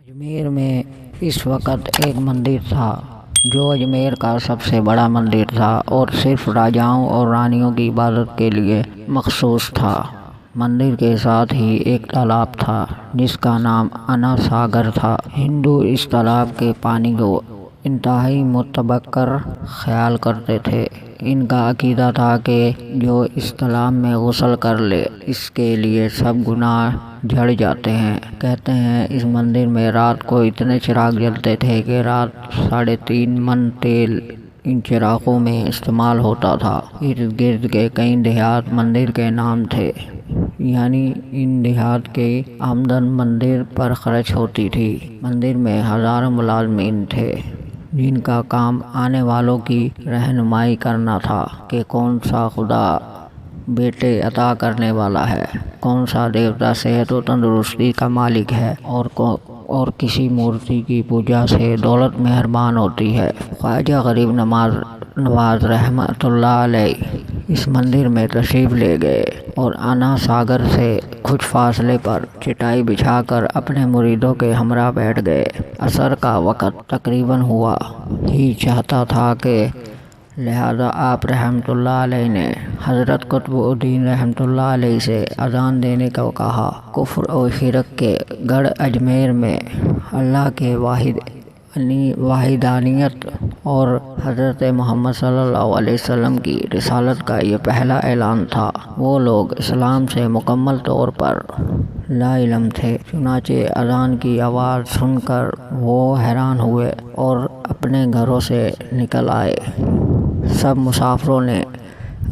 अजमेर में इस वक्त एक मंदिर था जो अजमेर का सबसे बड़ा मंदिर था और सिर्फ राजाओं और रानियों की इबादत के लिए मखसूस था। मंदिर के साथ ही एक तालाब था जिसका नाम अना सागर था। हिंदू इस तालाब के पानी को इंतहाई मुतबक्कर ख्याल करते थे। इनका अकीदा था कि जो इस तालाब में गुस्ल कर ले इसके लिए सब गुनाह झड़ जाते हैं। कहते हैं इस मंदिर में रात को इतने चिराग जलते थे कि रात 3.5 मन तेल इन चिरागों में इस्तेमाल होता था। इर्द गिर्द के कई देहात मंदिर के नाम थे, यानी इन देहात के आमदन मंदिर पर खर्च होती थी। मंदिर में हजारों मुलाजमीन थे जिनका काम आने वालों की रहनुमाई करना था कि कौन सा खुदा बेटे अता करने वाला है, कौन सा देवता सेहत और तंदुरुस्ती का मालिक है और किसी मूर्ति की पूजा से दौलत मेहरबान होती है। ख्वाजा गरीब नवाज रहमतुल्लाह अलैह इस मंदिर में तशरीफ़ ले गए और अना सागर से कुछ फासले पर चटाई बिछाकर अपने मुरीदों के हमरा बैठ गए। असर का वक़्त तकरीबन हुआ ही चाहता था कि लिहाजा आप रहमतुल्लाह अलैह ने हज़रत कुतुबुद्दीन रहमतुल्लाह अलैह से अज़ान देने को कहा। कुफ्र और शिरक के गढ़ अजमेर में अल्लाह के वाहिदानियत और हज़रत मोहम्मद सल्लल्लाहु अलैहि वसल्लम की रिसालत का ये पहला ऐलान था। वो लोग इस्लाम से मुकम्मल तौर पर लाइल्म थे। चुनाचे अज़ान की आवाज़ सुनकर वो हैरान हुए और अपने घरों से निकल आए। सब मुसाफिरों ने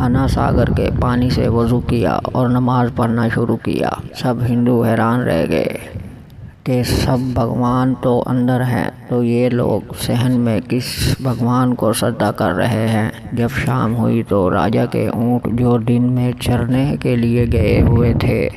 अना सागर के पानी से वज़ू किया और नमाज़ पढ़ना शुरू किया। सब हिंदू हैरान रह गए कि सब भगवान तो अंदर हैं, तो ये लोग सहन में किस भगवान को सजदा कर रहे हैं। जब शाम हुई तो राजा के ऊँट जो दिन में चरने के लिए गए हुए थे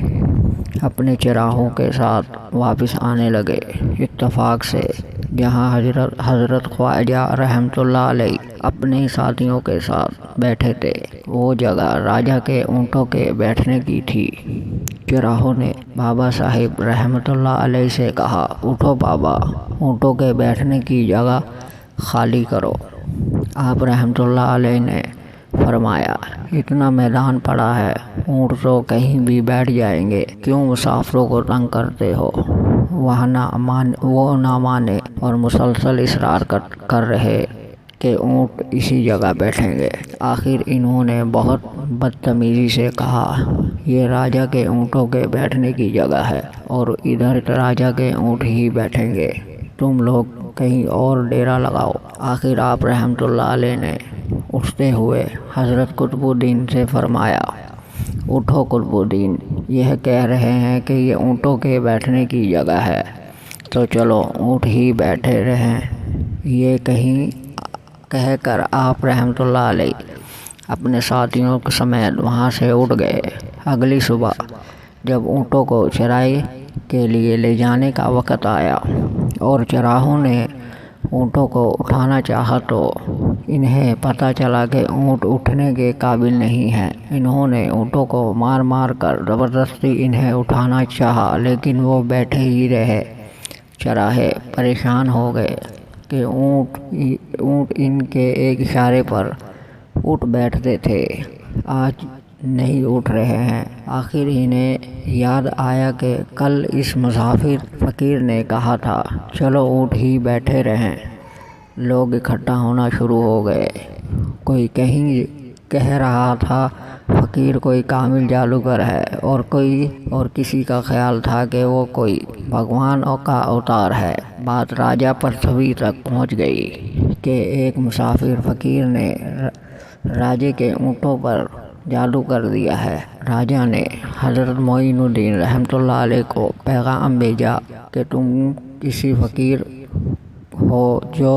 अपने चराहों के साथ वापस आने लगे। इत्तफाक से जहाँ हज़रत ख्वाजा रहमतुल्लाह अलैह अपने साथियों के साथ बैठे थे वो जगह राजा के ऊँटों के बैठने की थी। चराहों ने बाबा साहिब रहमतुल्लाह अलैह से कहा, उठो बाबा, ऊँटों के बैठने की जगह खाली करो। आप रहमतुल्लाह अलैह ने फरमाया, इतना मैदान पड़ा है, ऊँट तो कहीं भी बैठ जाएंगे, क्यों मुसाफिरों को तंग करते हो। वो ना माने और मुसलसल इसरार कर रहे कि ऊँट इसी जगह बैठेंगे। आखिर इन्होंने बहुत बदतमीज़ी से कहा, ये राजा के ऊँटों के बैठने की जगह है और इधर राजा के ऊँट ही बैठेंगे, तुम लोग कहीं और डेरा लगाओ। आखिर आप रहमतुल्लाह अलैह ने उठते हुए हज़रत कुतुबुद्दीन से फरमाया, उठो कुतुबुद्दीन, यह कह रहे हैं कि ये ऊँटों के बैठने की जगह है, तो चलो ऊँट ही बैठे रहें। ये कहकर आप रहमतुल्लाह अलैह अपने साथियों के समेत वहाँ से उठ गए। अगली सुबह जब ऊँटों को चराई के लिए ले जाने का वक़्त आया और चराहों ने ऊँटों को उठाना चाहा तो इन्हें पता चला कि ऊँट उठने के काबिल नहीं है। इन्होंने ऊँटों को मार मार कर ज़बरदस्ती इन्हें उठाना चाहा, लेकिन वो बैठे ही रहे। चराहे परेशान हो गए कि ऊँट इनके एक इशारे पर उठ बैठते थे, आज नहीं उठ रहे हैं। आखिर इन्हें याद आया कि कल इस मुसाफिर फ़कीर ने कहा था, चलो ऊँट ही बैठे रहें। लोग इकट्ठा होना शुरू हो गए। कोई कहीं कह रहा था फ़कीर कोई कामिल जादूगर है और किसी का ख्याल था कि वो कोई भगवान का अवतार है। बात राजा पृथ्वी तक पहुंच गई कि एक मुसाफिर फ़कीर ने राजे के ऊँटों पर जादू कर दिया है। राजा ने हज़रत मोइनुद्दीन रहमतुल्लाह अलैह को पैगाम भेजा कि तुम किसी फ़कीर हो जो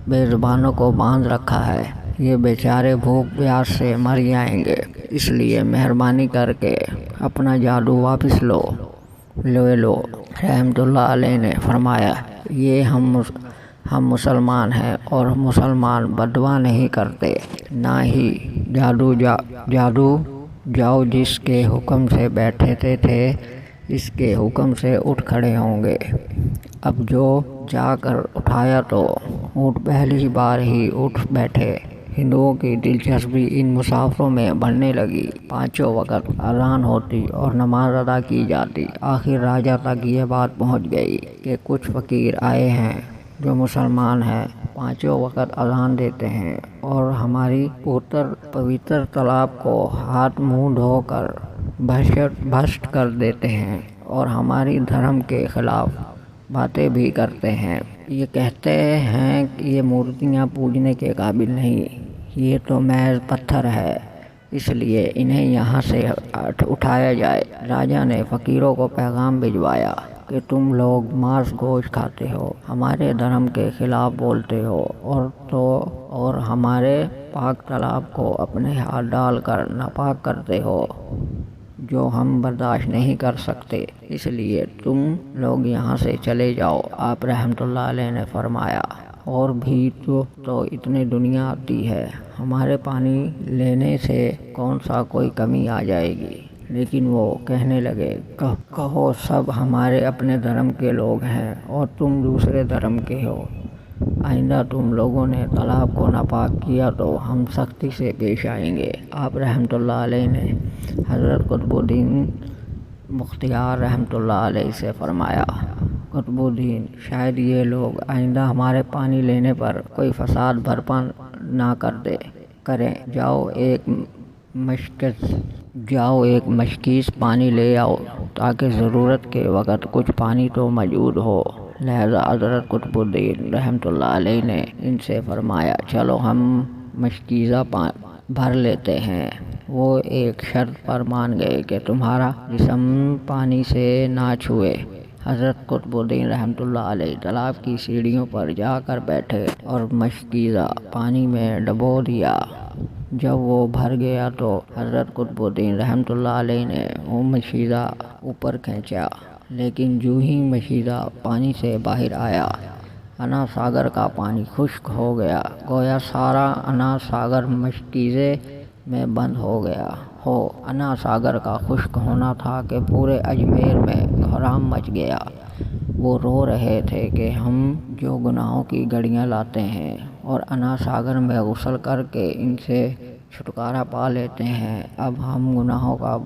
बेज़ुबानों को बांध रखा है, ये बेचारे भूख प्यास से मर जाएंगे, इसलिए मेहरबानी करके अपना जादू वापस लो। रहमतुल्लाह अलैह ने फरमाया, ये हम मुसलमान हैं और मुसलमान बदवा नहीं करते, ना ही जादू जाओ जिसके हुक्म से बैठे थे इसके हुक्म से उठ खड़े होंगे। اب جو جا کر اٹھایا تو اونٹ پہلی بار ہی اٹھ بیٹھے۔ ہندوؤں کی دلچسپی ان مسافروں میں بڑھنے لگی۔ پانچوں وقت اذان ہوتی اور نماز ادا کی جاتی۔ آخر راجا تک یہ بات پہنچ گئی کہ کچھ فقیر آئے ہیں جو مسلمان ہیں، پانچوں وقت اذان دیتے ہیں اور ہماری پوتر تالاب کو ہاتھ منہ دھو کر بھسٹ کر دیتے ہیں اور ہماری دھرم کے خلاف باتیں بھی کرتے ہیں۔ یہ کہتے ہیں کہ یہ مورتیاں پوجنے کے قابل نہیں، یہ تو محض پتھر ہے، اس لیے انہیں یہاں سے اٹھایا جائے۔ راجا نے فقیروں کو پیغام بھجوایا کہ تم لوگ ماंس گوشت کھاتے ہو، ہمارے دھرم کے خلاف بولتے ہو اور ہمارے پاک تالاب کو اپنے ہاتھ ڈال کر ناپاک کرتے ہو، جو ہم برداشت نہیں کر سکتے، اس لیے تم لوگ یہاں سے چلے جاؤ۔ آپ رحمۃ اللہ علیہ نے فرمایا، اور بھی تو اتنی دنیا آتی ہے، ہمارے پانی لینے سے کون سا کوئی کمی آ جائے گی؟ لیکن وہ کہنے لگے، کہو سب ہمارے اپنے دھرم کے لوگ ہیں اور تم دوسرے دھرم کے ہو، آئندہ تم لوگوں نے تالاب کو ناپاک کیا تو ہم سختی سے پیش آئیں گے۔ آپ رحمۃ اللہ علیہ نے حضرت قطب الدین بختیار رحمۃ اللہ علیہ سے فرمایا، قطب الدین، شاید یہ لوگ آئندہ ہمارے پانی لینے پر کوئی فساد برپا نہ کریں، جاؤ ایک مشکیز پانی لے آؤ تاکہ ضرورت کے وقت کچھ پانی تو موجود ہو۔ لہذا حضرت قطب الدین رحمۃ اللہ علیہ نے ان سے فرمایا، چلو ہم مشکیزہ بھر لیتے ہیں۔ وہ ایک شرط پر مان گئے کہ تمہارا جسم پانی سے نہ چھوئے۔ حضرت قطب الدین رحمۃ اللہ علیہ تالاب کی سیڑھیوں پر جا کر بیٹھے اور مشکیزہ پانی میں ڈبو دیا۔ جب وہ بھر گیا تو حضرت قطب الدین رحمۃ اللہ علیہ نے وہ مشکیزہ اوپر کھینچا، لیکن جو ہی مشکیزہ پانی سے باہر آیا، انا ساگر کا پانی خشک ہو گیا، گویا سارا انا ساگر مشکیزے میں بند ہو گیا ہو۔ انا ساگر کا خشک ہونا تھا کہ پورے اجمیر میں کہرام مچ گیا۔ وہ رو رہے تھے کہ ہم جو گناہوں کی گھڑیاں لاتے ہیں اور انا ساگر میں غسل کر کے ان سے چھٹکارا پا لیتے ہیں، اب ہم گناہوں کا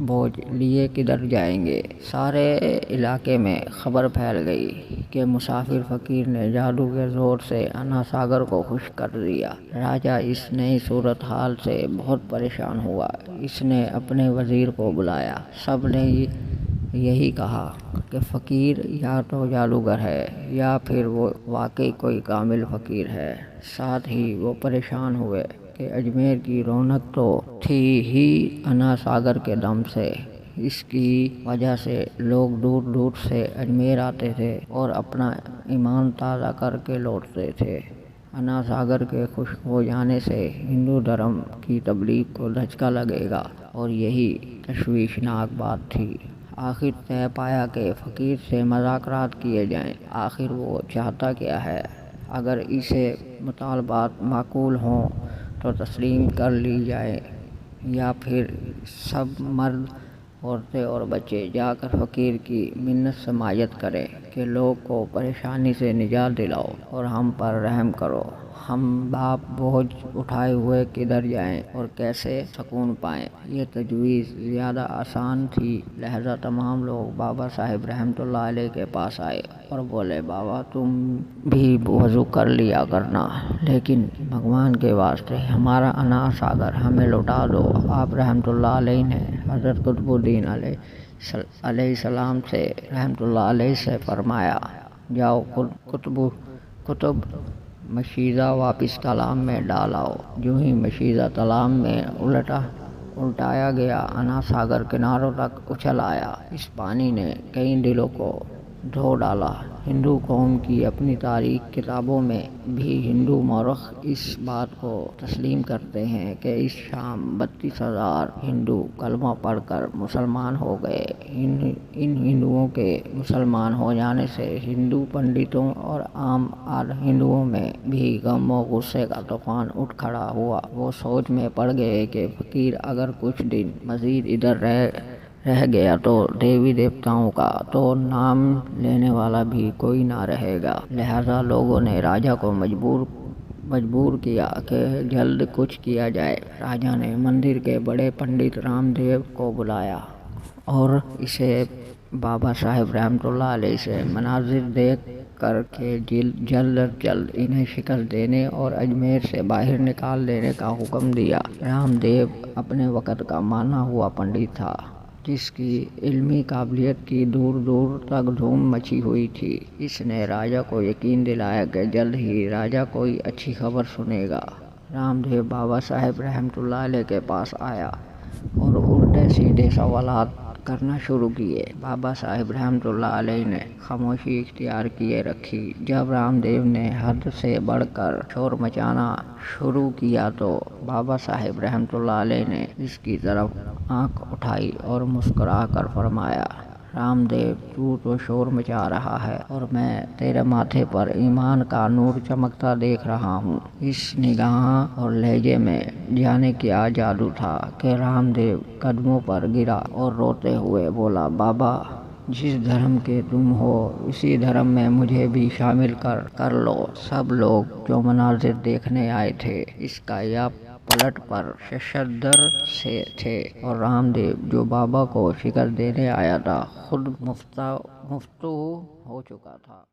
بوجھ لیے کدھر جائیں گے؟ سارے علاقے میں خبر پھیل گئی کہ مسافر فقیر نے جادو کے زور سے انا ساگر کو خشک کر دیا۔ راجا اس نئی صورتحال سے بہت پریشان ہوا۔ اس نے اپنے وزیر کو بلایا۔ سب نے یہی کہا کہ فقیر یا تو جادوگر ہے یا پھر وہ واقعی کوئی کامل فقیر ہے۔ ساتھ ہی وہ پریشان ہوئے کہ اجمیر کی رونق تو تھی ہی انا ساگر کے دم سے، اس کی وجہ سے لوگ دور دور سے اجمیر آتے تھے اور اپنا ایمان تازہ کر کے لوٹتے تھے۔ انا ساگر کے خشک ہو جانے سے ہندو دھرم کی تبلیغ کو دھچکا لگے گا، اور یہی تشویشناک بات تھی۔ آخر طے پایا کہ فقیر سے مذاکرات کیے جائیں۔ آخر وہ چاہتا کیا ہے؟ اگر اسے مطالبات معقول ہوں تو تسلیم کر لی جائے، یا پھر سب مرد، عورتیں اور بچے جا کر فقیر کی منت سماجت کریں کہ لوگ کو پریشانی سے نجات دلاؤ اور ہم پر رحم کرو۔ ہم باپ بوجھ اٹھائے ہوئے کدھر جائیں اور کیسے سکون پائیں؟ یہ تجویز زیادہ آسان تھی، لہذا تمام لوگ بابا صاحب رحمۃ اللہ علیہ کے پاس آئے اور بولے، بابا تم بھی وضو کر لیا کرنا، لیکن بھگوان کے واسطے ہمارا انا ساگر ہمیں لوٹا دو۔ آپ رحمۃ اللہ علیہ نے حضرت قطب الدین علیہ السلام سے رحمۃ اللہ علیہ سے فرمایا، جاؤ کتب مشکیزہ واپس تالاب میں ڈال آؤ۔ جو ہی مشکیزہ تالاب میں الٹایا گیا، انا ساگر کناروں تک اچھل آیا۔ اس پانی نے کئی دلوں کو دھو ڈالا۔ ہندو قوم کی اپنی تاریخ کتابوں میں بھی ہندو مورخ اس بات کو تسلیم کرتے ہیں کہ اس شام 32,000 ہندو کلمہ پڑھ کر مسلمان ہو گئے۔ ان ہندوؤں کے مسلمان ہو جانے سے ہندو پنڈتوں اور عام ہندوؤں میں بھی غم و غصے کا طوفان اٹھ کھڑا ہوا۔ وہ سوچ میں پڑ گئے کہ فقیر اگر کچھ دن مزید ادھر रह गया तो देवी देवताओं का तो नाम लेने वाला भी कोई ना रहेगा। लिहाजा लोगों ने राजा को मजबूर किया कि जल्द कुछ किया जाए। राजा ने मंदिर के बड़े पंडित रामदेव को बुलाया और इसे बाबा साहेब रहमतुल्लाह अलैह से मनाजिर देख कर के जल्द इन्हें शिकस्त देने और अजमेर से बाहर निकाल देने का हुक्म दिया। रामदेव अपने वक़्त का माना हुआ पंडित था, जिसकी इल्मी काबिलियत की दूर दूर तक धूम मची हुई थी। इसने राजा को यकीन दिलाया कि जल्द ही राजा कोई अच्छी खबर सुनेगा। रामदेव बाबा साहेब रहमतुल्लाह अलैह के पास आया और उल्टे सीधे सवालात करना शुरू किए। बाबा साहेब रहमतुल्लाह अलैह ने खामोशी इख्तियार किए रखी। जब रामदेव ने हद से बढ़कर शोर मचाना शुरू किया तो बाबा साहेब रहमतुल्लाह अलैह ने इसकी तरफ आंख उठाई और मुस्कुरा कर फरमाया, रामदेव, तू तो शोर मचा रहा है और मैं तेरे माथे पर ईमान का नूर चमकता देख रहा हूँ। इस निगाह और लहजे में जाने क्या जादू था कि रामदेव कदमों पर गिरा और रोते हुए बोला, बाबा, जिस धर्म के तुम हो इसी धर्म में मुझे भी शामिल कर लो। सब लोग जो मनाजिर देखने आए थे इसका या पलट पर शशदर से थे और रामदेव जो बाबा को शिकस्त देने आया था खुद मुफ्तू हो चुका था।